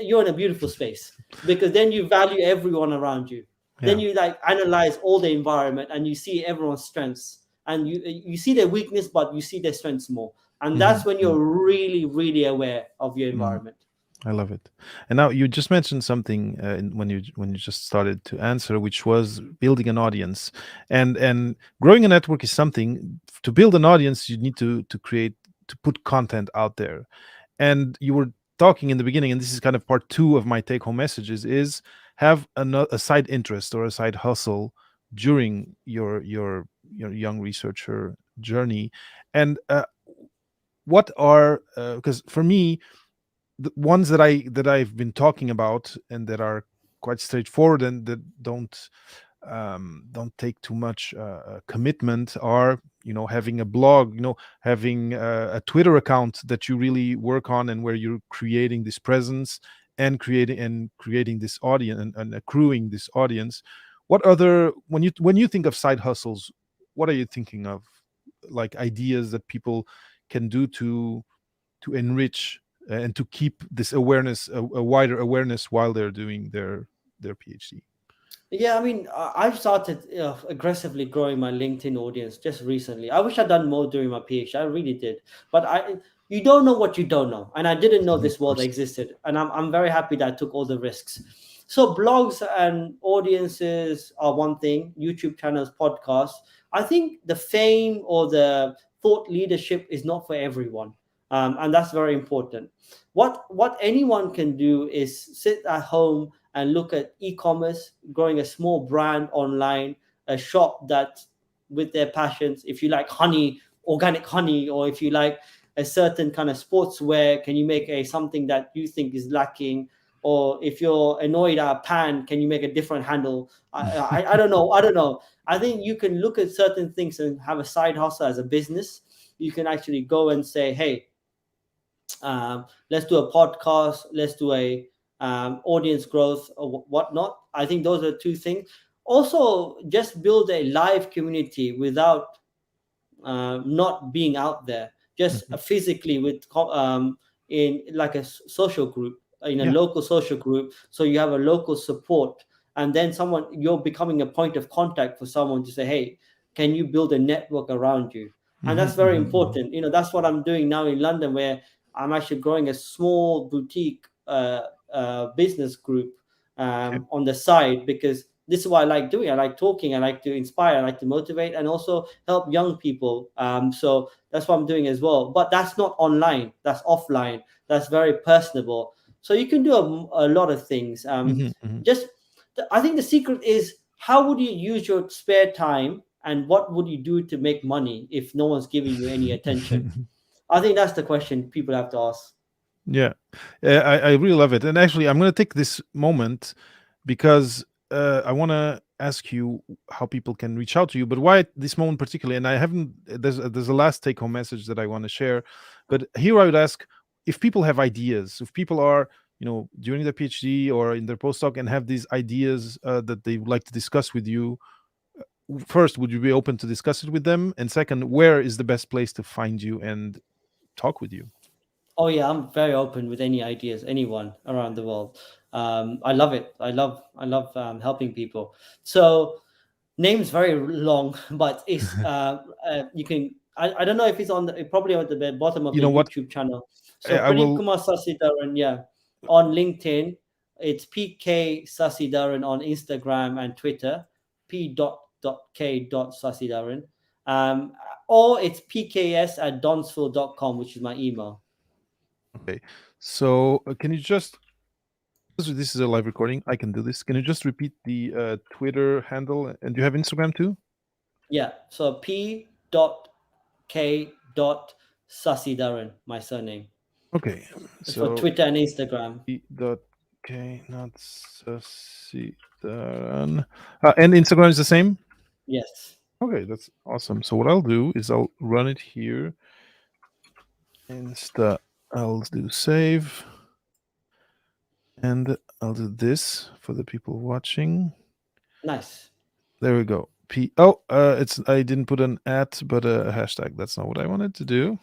you're in a beautiful space, because then you value everyone around you. Then Yeah. you like analyze all the environment, and you see everyone's strengths, and you see their weakness, but you see their strengths more. And Hmm. that's when you're really, really aware of your environment. I love it. And now you just mentioned something when you just started to answer, which was building an audience, and growing a network is something. To build an audience, you need to create, to put content out there. And you were talking in the beginning, and this is kind of part two of my take home messages: is have a side interest or a side hustle during your young researcher journey. And what are, because for me, the ones that I've been talking about and that are quite straightforward and that don't take too much commitment are, having a blog, having a Twitter account that you really work on, and where you're creating this presence and creating this audience, and accruing this audience. What other, when you think of side hustles, what are you thinking of, like ideas that people can do to enrich and to keep this awareness, a wider awareness, while they're doing their PhD? Yeah, I mean, I've started aggressively growing my LinkedIn audience just recently. I wish I'd done more during my PhD. I really did, but you don't know what you don't know, and I didn't know Mhm, of this world course. existed, and I'm very happy that I took all the risks. So blogs and audiences are one thing. YouTube channels, podcasts. I think the fame or the thought leadership is not for everyone, and that's very important. What anyone can do is sit at home and look at e-commerce, growing a small brand online, a shop that with their passions. If you like honey, organic honey, or if you like a certain kind of sportswear, can you make a something that you think is lacking? Or if you're annoyed at a pan, can you make a different handle? I don't know. I don't know. I think you can look at certain things and have a side hustle as a business. You can actually go and say, hey, let's do a podcast, let's do a audience growth or whatnot. I think those are two things. Also, just build a live community without not being out there, just Mhm. physically in like a social group, in a Yeah. local social group, so you have a local support, and then someone, you're becoming a point of contact for someone to say, hey, can you build a network around you? And Hmm. that's very Hmm. Hmm. important. That's what I'm doing now in London, where I'm actually growing a small boutique business group Okay. on the side, because this is what I like doing. I like talking. I like to inspire. I like to motivate, and also help young people. So that's what I'm doing as well. But that's not online. That's offline. That's very personable. So you can do a lot of things. Hmm. Hmm. Just, I think the secret is, how would you use your spare time, and what would you do to make money if no one's giving you any attention? I think that's the question people have to ask. Yeah, I really love it. And actually, I'm going to take this moment because I want to ask you how people can reach out to you. But why at this moment particularly? And I haven't. There's a last take home message that I want to share. But here I would ask, if people have ideas, if people are, during their PhD or in their postdoc, and have these ideas that they would like to discuss with you. First, would you be open to discuss it with them? And second, where is the best place to find you and talk with you? Oh yeah, I'm very open with any ideas, anyone around the world. I love it. I love helping people. So name's very long, but it's you can. I don't know if it's on the, probably at the bottom of You the know what? YouTube channel. So I Pradeep will. Kumar Sacitharan, yeah, on LinkedIn. It's PK Sasidaran on Instagram and Twitter. P.K. Sasidaran. Um, or it's pks at donsville.com, which is my email. Okay. So can you just, this is a live recording. I can do this. Can you just repeat the Twitter handle? And do you have Instagram too? Yeah. So P dot K dot Sacitharan, my surname. Okay, It's for so Twitter and Instagram. dot K, not Sacitharan. And Instagram is the same. Yes. Okay, that's awesome. So what I'll do is I'll run it here. Insta, I'll do save, and I'll do this for the people watching. Nice. There we go. Oh, it's I didn't put an at, but a hashtag. That's not what I wanted to do.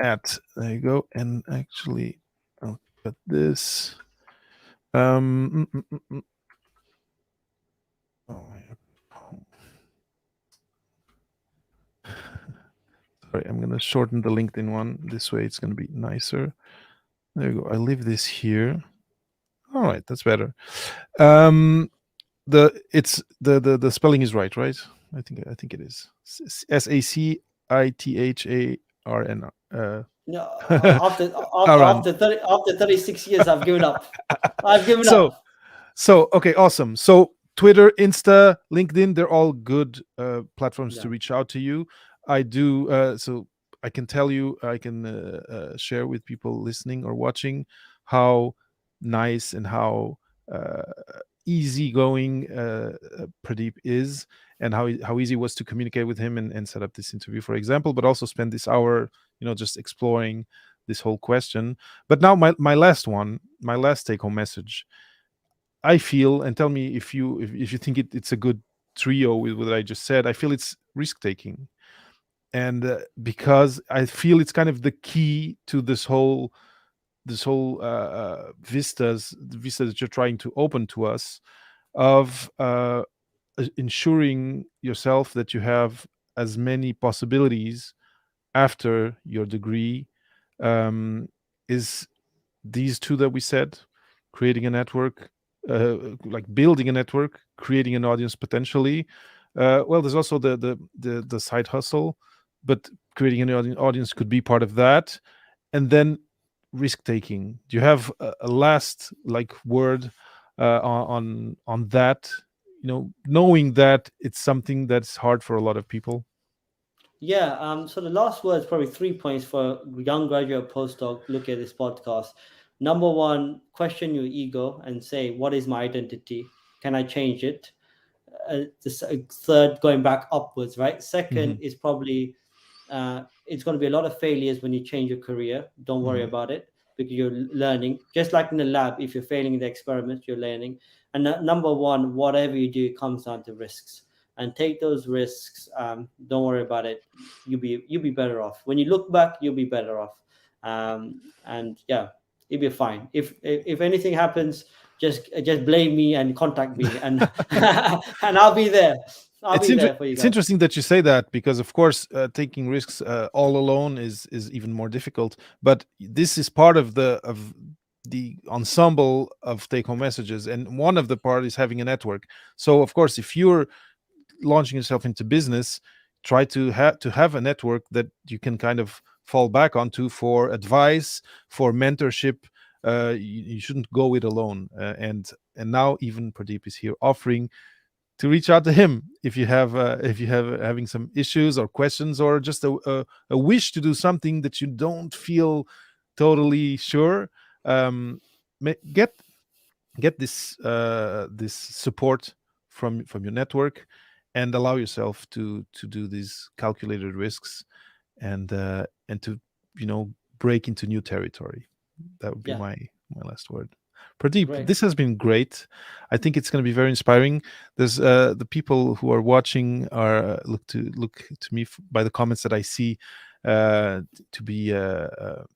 At, there you go. And actually, I'll cut this. Oh, sorry, I'm gonna shorten the LinkedIn one. This way, it's gonna be nicer. There you go. I leave this here. All right, that's better. The spelling is right, right? I think it is. Sacitharan. No, after after Aran. after 30, after 36 years, I've given up. I've given So up. okay, awesome. So Twitter, Insta, LinkedIn, they're all good platforms to Yeah. reach out to you. I do so I can tell you, I can share with people listening or watching how nice and how uh, easygoing Pradeep is, and how easy it was to communicate with him and set up this interview, for example, but also spend this hour, just exploring this whole question. But now my last take home message. I feel, and tell me if you think it's a good trio with what I just said. I feel it's risk taking, and because I feel it's kind of the key to this whole the vista that you're trying to open to us, of ensuring yourself that you have as many possibilities after your degree, um, is these two that we said: creating a network, like building a network, creating an audience potentially. Well, there's also the side hustle, but creating an audience could be part of that. And then risk taking. Do you have a last like word on that? Knowing that it's something that's hard for a lot of people. Yeah. So the last word is probably 3 points for young graduate postdoc. Look at this podcast. Number one, question your ego and say, "What is my identity? Can I change it?" Third, going back upwards, right? Second Hmm. is probably it's going to be a lot of failures when you change your career. Don't worry Hmm. about it because you're learning. Just like in the lab, if you're failing in the experiment, you're learning. And number one, whatever you do comes down to risks. And take those risks. Don't worry about it. You'll be better off. When you look back, you'll be better off. And yeah, you'll be fine. If anything happens, just blame me and contact me, and and I'll be there. I'll be there for you It's guys. interesting that you say that, because of course taking risks all alone is even more difficult. But this is part of the ensemble of take home messages, and one of the part is having a network. So of course, if you're launching yourself into business, try to have a network that you can kind of fall back onto for advice, for mentorship. You shouldn't go it alone. And now even Pradeep is here offering to reach out to him if you have having some issues or questions, or just a wish to do something that you don't feel totally sure. um, get this support from your network, and allow yourself to do these calculated risks, and to break into new territory. That would be Yeah, my last word. Pradeep, great. this has been great. I think it's going to be very inspiring. There's the people who are watching are look to me by the comments that I see, to be that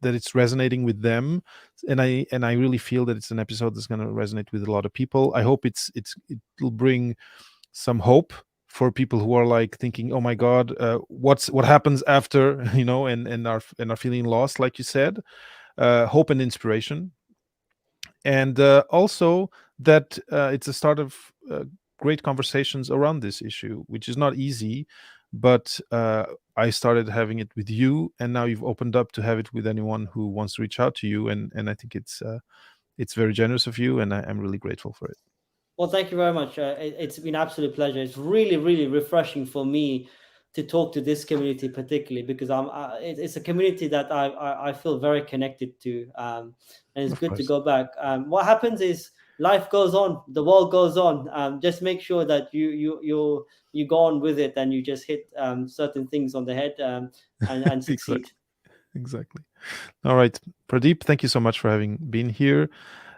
it's resonating with them, and I really feel that it's an episode that's going to resonate with a lot of people. I hope it will bring some hope for people who are like thinking, oh my god, what happens after, and are feeling lost, like you said. Hope and inspiration, and also that it's a start of great conversations around this issue, which is not easy. But I started having it with you, and now you've opened up to have it with anyone who wants to reach out to you, and I think it's very generous of you, and I'm really grateful for it. Well, thank you very much. It's been an absolute pleasure. It's really, really refreshing for me to talk to this community, particularly because it's a community that I feel very connected to, and it's Of good to course. go back. What happens is life goes on, the world goes on. Just make sure that you go on with it and you just hit certain things on the head, and succeed. Exactly. Exactly. All right, Pradeep, thank you so much for having been here.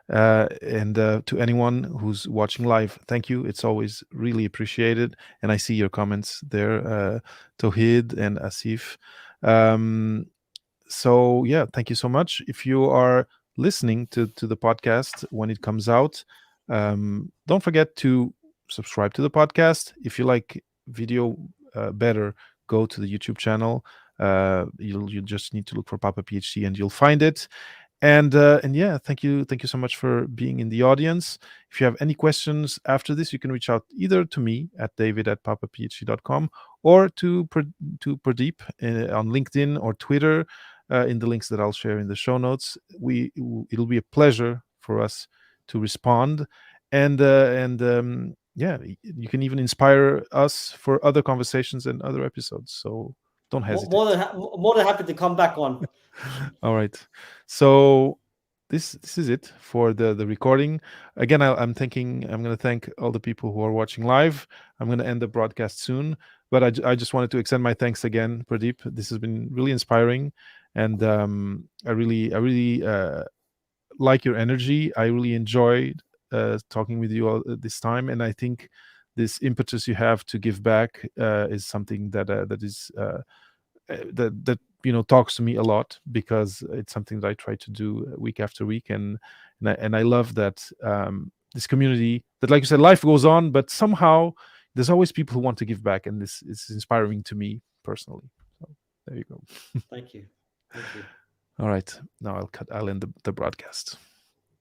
And to anyone who's watching live, thank you. It's always really appreciated. And I see your comments there, Tohid and Asif. Um, so yeah, thank you so much. If you are listening to the podcast when it comes out, don't forget to subscribe to the podcast. If you like video better, go to the YouTube channel. You just need to look for Papa PhD and you'll find it. And yeah, thank you so much for being in the audience. If you have any questions after this, you can reach out either to me at david@papaphd.com or to Pradeep on LinkedIn or Twitter in the links that I'll share in the show notes. It'll be a pleasure for us to respond, and yeah, you can even inspire us for other conversations and other episodes. So don't hesitate. More than happy to come back on. All right. So this is it for the recording. Again, I'm going to thank all the people who are watching live. I'm going to end the broadcast soon, but I just wanted to extend my thanks again, Pradeep. This has been really inspiring, and I really like your energy. I really enjoyed talking with you all this time, and I think this impetus you have to give back is something that is that talks to me a lot, because it's something that I try to do week after week, and I love that this community, that, like you said, life goes on, but somehow there's always people who want to give back, and this is inspiring to me personally. So there you go. Thank you. Thank you. All right, now I'll end the broadcast.